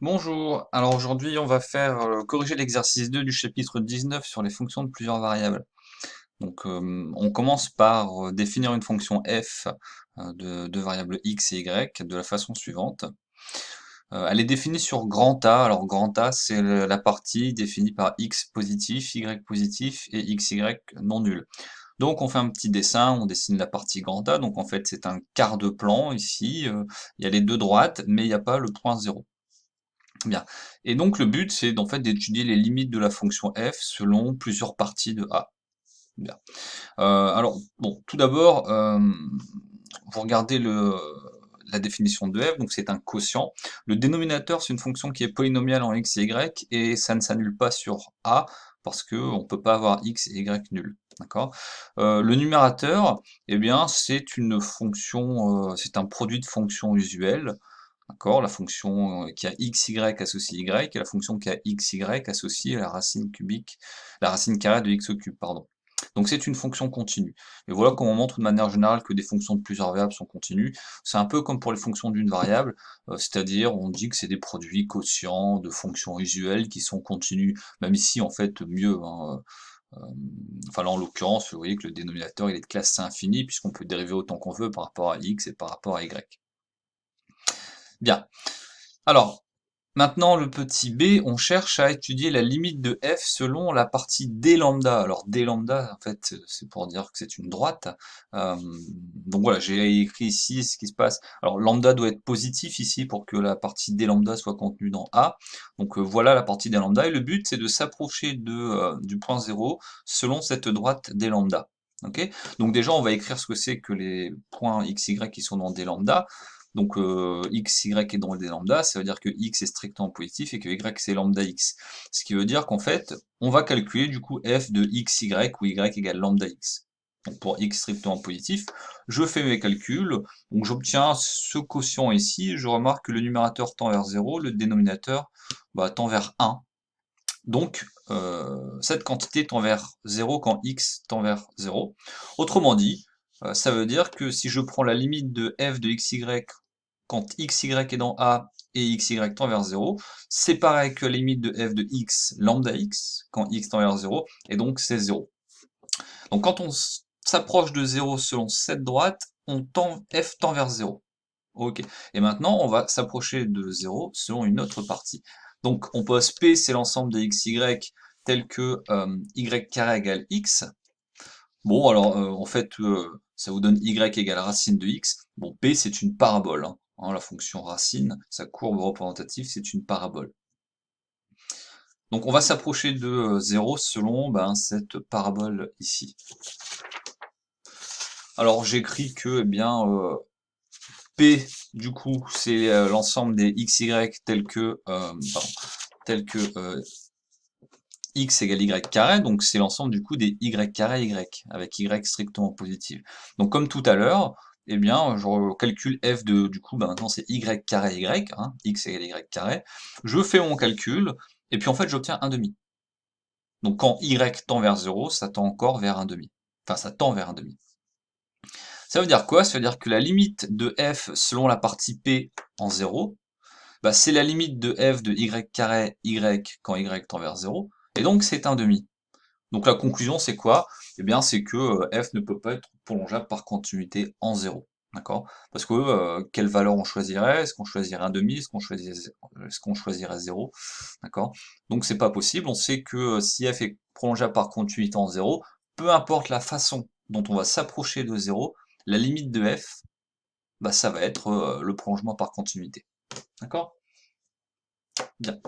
Bonjour, alors aujourd'hui on va faire corriger l'exercice 2 du chapitre 19 sur les fonctions de plusieurs variables. Donc on commence par définir une fonction f de deux variables x et y de la façon suivante. Elle est définie sur grand A, alors grand A c'est la partie définie par x positif, y positif et xy non nul. Donc on fait un petit dessin, on dessine la partie grand A, donc en fait c'est un quart de plan ici, il y a les deux droites mais il n'y a pas le point 0. Bien. Et donc le but, c'est en fait d'étudier les limites de la fonction f selon plusieurs parties de A. Bien. Alors, bon, tout d'abord, vous regardez la définition de f, donc c'est un quotient. Le dénominateur, c'est une fonction qui est polynomiale en x et y, et ça ne s'annule pas sur A, parce qu'on ne peut pas avoir x et y nuls. D'accord. Le numérateur, eh bien, c'est une fonction, c'est un produit de fonctions usuelles. D'accord? La fonction qui a xy associé y, et la fonction qui a xy associée à la racine cubique, la racine carrée de x au cube, pardon. Donc c'est une fonction continue. Et voilà comment on montre de manière générale que des fonctions de plusieurs variables sont continues. C'est un peu comme pour les fonctions d'une variable, c'est-à-dire on dit que c'est des produits quotients de fonctions usuelles qui sont continues, même ici en fait mieux, hein, enfin là en l'occurrence, vous voyez que le dénominateur il est de classe C infini, puisqu'on peut dériver autant qu'on veut par rapport à x et par rapport à y. Bien. Alors, maintenant, le petit b, on cherche à étudier la limite de f selon la partie d lambda. Alors, d lambda, en fait, c'est pour dire que c'est une droite. Euh, donc voilà, j'ai écrit ici ce qui se passe. Alors, lambda doit être positif ici pour que la partie d lambda soit contenue dans A. Donc voilà la partie d lambda. Et le but, c'est de s'approcher du point 0 selon cette droite d lambda. Ok. Donc déjà, on va écrire ce que c'est que les points x, y qui sont dans d lambda. Donc x, y est dans des lambda, ça veut dire que x est strictement positif et que y c'est lambda x. Ce qui veut dire qu'en fait, on va calculer du coup f de x, y où y égale lambda x. Donc pour x strictement positif, je fais mes calculs, donc j'obtiens ce quotient ici, je remarque que le numérateur tend vers 0, le dénominateur tend vers 1. Donc cette quantité tend vers 0 quand x tend vers 0. Autrement dit, ça veut dire que si je prends la limite de f de xy quand xy est dans A et xy tend vers 0, c'est pareil que la limite de f de x lambda x quand x tend vers 0, et donc c'est 0. Donc quand on s'approche de 0 selon cette droite, f tend vers 0. Ok. Et maintenant, on va s'approcher de 0 selon une autre partie. Donc on pose P, c'est l'ensemble des xy tel que y carré égale x. Bon, alors en fait, ça vous donne y égale racine de x. Bon, P c'est une parabole, hein. La fonction racine, sa courbe représentative, c'est une parabole. Donc on va s'approcher de 0 selon cette parabole ici. Alors j'écris que eh bien P du coup c'est l'ensemble des xy tels que x égale y carré, donc c'est l'ensemble du coup des y carré y, avec y strictement positif. Donc comme tout à l'heure, eh bien, je calcule f de, du coup, maintenant c'est y carré y, hein, x égale y carré, je fais mon calcul, et puis en fait j'obtiens 1 demi. Donc quand y tend vers 0, ça tend encore vers 1 demi. Enfin, ça tend vers 1 demi. Ça veut dire quoi? Ça veut dire que la limite de f selon la partie p en 0, c'est la limite de f de y carré y quand y tend vers 0, et donc c'est 1 demi. Donc la conclusion c'est quoi? Eh bien c'est que f ne peut pas être prolongeable par continuité en 0. D'accord? Parce que quelle valeur on choisirait? Est-ce qu'on choisirait un demi? Est-ce qu'on choisirait 0? D'accord? Donc c'est pas possible. On sait que si f est prolongeable par continuité en 0, peu importe la façon dont on va s'approcher de 0, la limite de f, ça va être le prolongement par continuité. D'accord? Bien.